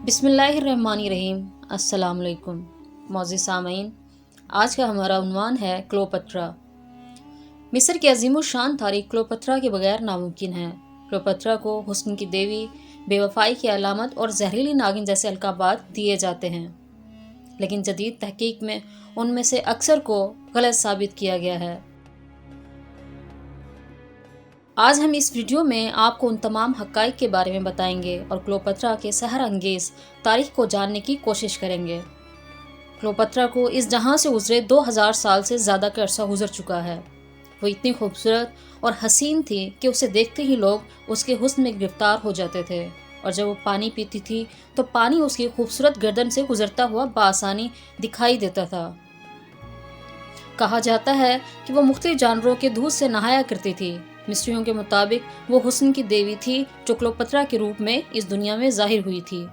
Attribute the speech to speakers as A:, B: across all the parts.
A: بسم اللہ الرحمن الرحیم۔ السلام علیکم معزز سامعین، آج کا ہمارا عنوان ہے کلوپترا۔ مصر کی عظیم الشان تاریخ کلوپترا کے بغیر ناممکن ہے۔ کلوپترا کو حسن کی دیوی، بے وفائی کی علامت اور زہریلی ناگن جیسے القابات دیے جاتے ہیں، لیکن جدید تحقیق میں ان میں سے اکثر کو غلط ثابت کیا گیا ہے۔ آج ہم اس ویڈیو میں آپ کو ان تمام حقائق کے بارے میں بتائیں گے اور کلوپترا کے سحر انگیز تاریخ کو جاننے کی کوشش کریں گے۔ کلوپترا کو اس جہاں سے گزرے 2000 سال سے زیادہ کا عرصہ گزر چکا ہے۔ وہ اتنی خوبصورت اور حسین تھی کہ اسے دیکھتے ہی لوگ اس کے حسن میں گرفتار ہو جاتے تھے، اور جب وہ پانی پیتی تھی تو پانی اس کی خوبصورت گردن سے گزرتا ہوا بآسانی دکھائی دیتا تھا۔ کہا جاتا ہے کہ وہ مختلف جانوروں کے دودھ سے نہایا کرتی تھی۔ مصریوں کے مطابق وہ حسن کی دیوی تھی جو کلوپترا کے روپ میں اس دنیا میں ظاہر ہوئی تھی۔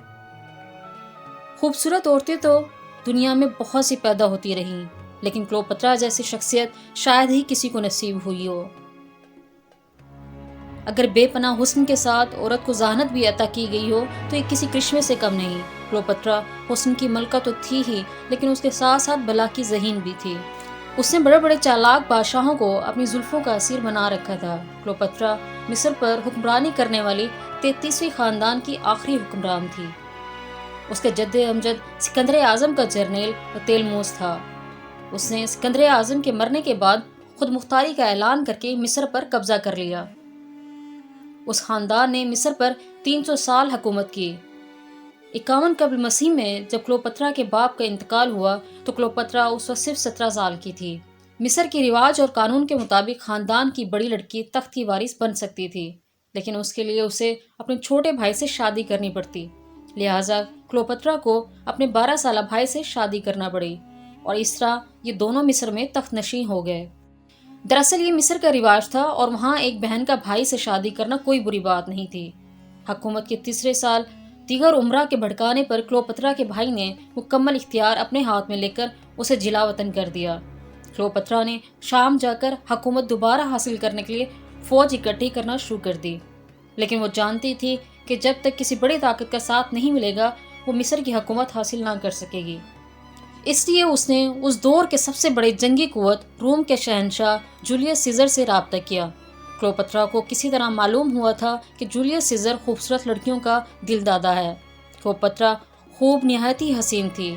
A: خوبصورت عورتیں تو دنیا میں بہت سی پیدا ہوتی رہیں، لیکن کلوپترا جیسی شخصیت شاید ہی کسی کو نصیب ہوئی ہو۔ اگر بے پناہ حسن کے ساتھ عورت کو ذہانت بھی عطا کی گئی ہو تو یہ کسی کرشمے سے کم نہیں۔ کلوپترا حسن کی ملکہ تو تھی ہی، لیکن اس کے ساتھ ساتھ بلا کی ذہین بھی تھی۔ اس نے بڑے بڑے چالاک بادشاہوں کو اپنی زلفوں کا اسیر بنا رکھا تھا۔ کلوپترا مصر پر حکمرانی کرنے والی 33ویں خاندان کی آخری حکمران تھی۔ اس کے جد امجد سکندر اعظم کا جرنیل تیلموس تھا۔ اس نے سکندر اعظم کے مرنے کے بعد خود مختاری کا اعلان کر کے مصر پر قبضہ کر لیا۔ اس خاندان نے مصر پر 300 سال حکومت کی۔ 51 قبل مسیح میں جب کلوپترا کے باپ کا انتقال ہوا تو کلوپترا اس وقت صرف 17 سال کی تھی۔ مصر کے رواج اور قانون کے مطابق خاندان کی بڑی لڑکی تخت کی وارث بن سکتی تھی، لیکن اس کے لیے اسے اپنے چھوٹے بھائی سے شادی کرنی پڑتی۔ لہٰذا کلوپترا کو اپنے 12 سالہ بھائی سے شادی کرنا پڑی، اور اس طرح یہ دونوں مصر میں تخت نشین ہو گئے۔ دراصل یہ مصر کا رواج تھا، اور وہاں ایک بہن کا بھائی سے شادی کرنا کوئی بری بات نہیں تھی۔ حکومت کے تیسرے سال دیگر امراء کے بھڑکانے پر کلوپترا کے بھائی نے مکمل اختیار اپنے ہاتھ میں لے کر اسے جلا وطن کر دیا۔ کلوپترا نے شام جا کر حکومت دوبارہ حاصل کرنے کے لیے فوج اکٹھی کرنا شروع کر دی، لیکن وہ جانتی تھی کہ جب تک کسی بڑی طاقت کا ساتھ نہیں ملے گا وہ مصر کی حکومت حاصل نہ کر سکے گی۔ اس لیے اس نے اس دور کے سب سے بڑے جنگی قوت روم کے شہنشاہ جولیس سیزر سے رابطہ کیا۔ کلوپترا کو کسی طرح معلوم ہوا تھا کہ جولیس سیزر خوبصورت لڑکیوں کا دل دادا ہے۔ کلوپترا خوب نہایت ہی حسین تھی۔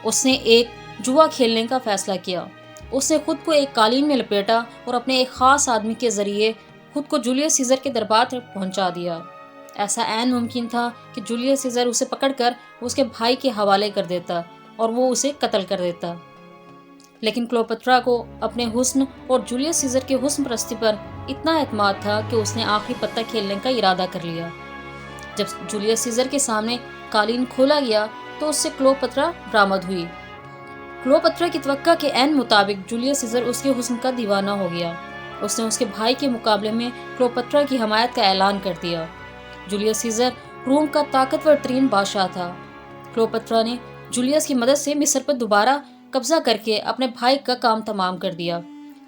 A: اس نے ایک جوا کھیلنے کا فیصلہ کیا۔ اس نے خود کو ایک قالین میں لپیٹا اور اپنے ایک خاص آدمی کے ذریعے خود کو جولیس سیزر کے دربار تک پہنچا دیا۔ ایسا عین ممکن تھا کہ جولیس سیزر اسے پکڑ کر اس کے بھائی کے حوالے کر دیتا اور وہ اسے قتل کر دیتا، لیکن کلوپترا کو اپنے حسن اور جولیس سیزر کے حسن پرستی پر اتنا اعتماد تھا کہ اس نے آخری پتہ کھیلنے کا ارادہ کر لیا۔ جب جولیس سیزر کے سامنے قالین کھولا گیا تو اس سے کلوپترا برآمد ہوئی۔ کلوپترا کی توقع کے عین مطابق جولیس سیزر اس کے حسن کا دیوانہ ہو گیا۔ اس نے اس کے بھائی کے مقابلے میں کلوپترا کی حمایت کا اعلان کر دیا۔ جولیس سیزر روم کا طاقتور ترین بادشاہ تھا۔ کلوپترا نے جولیس کی مدد سے مصر پر دوبارہ قبضہ کر کے اپنے بھائی کا کام تمام کر دیا،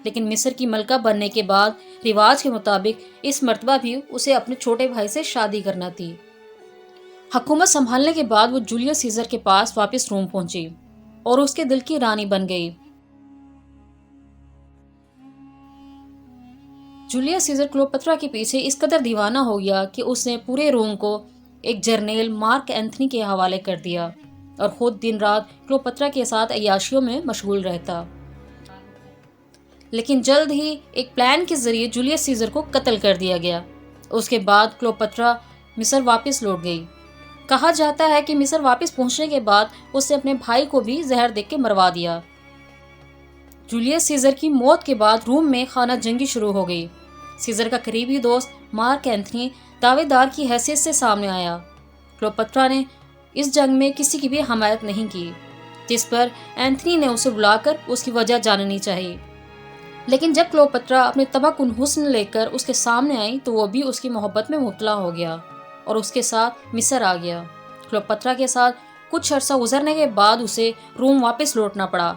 A: لیکن مصر کی ملکہ بننے کے بعد رواج کے مطابق اس مرتبہ بھی اسے اپنے چھوٹے بھائی سے شادی کرنا تھی۔ حکومت سنبھالنے کے بعد وہ جولیس سیزر کے پاس واپس روم پہنچی اور اس کے دل کی رانی بن گئی۔ جولیس سیزر کلوپترا کے پیچھے اس قدر دیوانہ ہو گیا کہ اس نے پورے روم کو ایک جرنیل مارک اینتھنی کے حوالے کر دیا اور خود دن رات کلوپترا کے ساتھ عیاشیوں میں مشغول رہتا۔ لیکن جلد ہی ایک پلان کے ذریعے جولیس سیزر کو قتل کر دیا گیا۔ اس کے بعد کلوپترا مصر واپس لوٹ گئی۔ کہا جاتا ہے کہ مصر واپس پہنچنے کے بعد اس نے اپنے بھائی کو بھی زہر دے کے مروا دیا۔ جولیس سیزر کی موت کے بعد روم میں خانہ جنگی شروع ہو گئی۔ سیزر کا قریبی دوست مارک اینتھنی دعوے دار کی حیثیت سے سامنے آیا۔ کلوپترا نے اس جنگ میں کسی کی بھی حمایت نہیں کی، جس پر اینتھنی نے اسے بلا کر اس کی وجہ جاننی چاہی۔ لیکن جب کلوپترا اپنے تباہ کن حسن لے کر اس کے سامنے آئی تو وہ بھی اس کی محبت میں مبتلا ہو گیا اور اس کے ساتھ مصر آ گیا۔ کلوپترا کے ساتھ کچھ عرصہ گزرنے کے بعد اسے روم واپس لوٹنا پڑا۔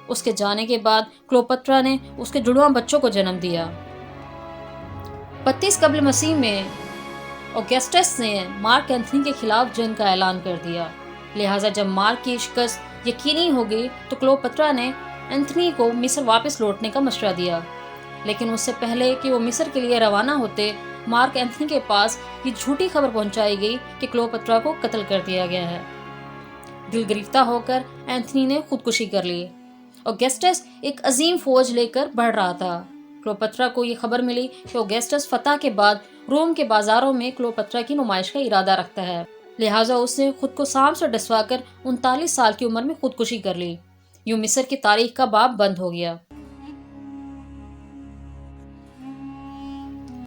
A: اس کے جانے کے بعد کلوپترا نے اس کے جڑواں بچوں کو جنم دیا۔ 32 قبل مسیح میں اوگسٹس نے مارک اینتھنی کے خلاف جنگ کا اعلان کر دیا۔ لہٰذا جب مارک کی شکست یقینی ہو گئی تو کلیوپاترا نے اینتھنی کو مصر واپس لوٹنے کا مشورہ دیا، لیکن اس سے پہلے کہ وہ مصر کے لیے روانہ ہوتے، مارک اینتھنی کے پاس یہ جھوٹی خبر پہنچائی گئی کہ کلیوپاترا کو قتل کر دیا گیا ہے۔ دل گرفتہ ہو کر اینتھنی نے خودکشی کر لی۔ اوگسٹس ایک عظیم فوج لے کر بڑھ رہا تھا۔ کلیوپاترا کو یہ خبر ملی کہ اوگسٹس فتح کے بعد روم کے بازاروں میں کلیوپاترا کی نمائش کا ارادہ رکھتا ہے، لہٰذا اس نے خود کو سانپ سے ڈسوا کر 39 سال کی عمر میں خودکشی کر لی۔ یوں مصر کی تاریخ کا باب بند ہو گیا۔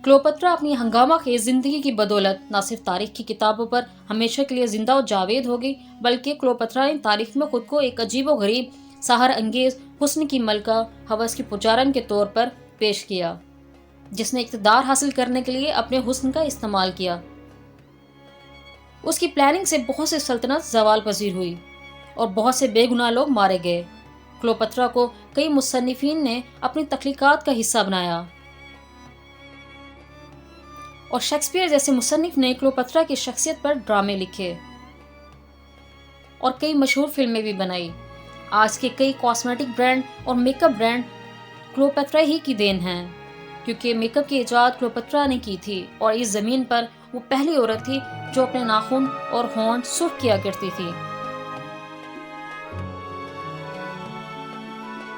A: کلیوپاترا اپنی ہنگامہ خیز زندگی کی بدولت نہ صرف تاریخ کی کتابوں پر ہمیشہ کے لیے زندہ و جاوید ہوگی، بلکہ کلیوپاترا نے تاریخ میں خود کو ایک عجیب و غریب، سحر انگیز، حسن کی ملکہ، ہوس کی پجارن کے طور پر پیش کیا، جس نے اقتدار حاصل کرنے کے لیے اپنے حسن کا استعمال کیا۔ اس کی پلاننگ سے بہت سی سلطنت زوال پذیر ہوئی اور بہت سے بے گناہ لوگ مارے گئے۔ کلیوپاترا کو کئی مصنفین نے اپنی تخلیقات کا حصہ بنایا، اور شیکسپیئر جیسے مصنف نے کلیوپاترا کی شخصیت پر ڈرامے لکھے اور کئی مشہور فلمیں بھی بنائی۔ آج کے کئی کاسمیٹک برانڈ اور میک اپ برانڈ کلیوپاترا ہی کی دین ہیں، کیونکہ میک اپ کی ایجاد کلیوپاترا نے کی تھی، اور اس زمین پر وہ پہلی عورت تھی جو اپنے ناخن اور ہونٹ سرخ کیا کرتی تھی۔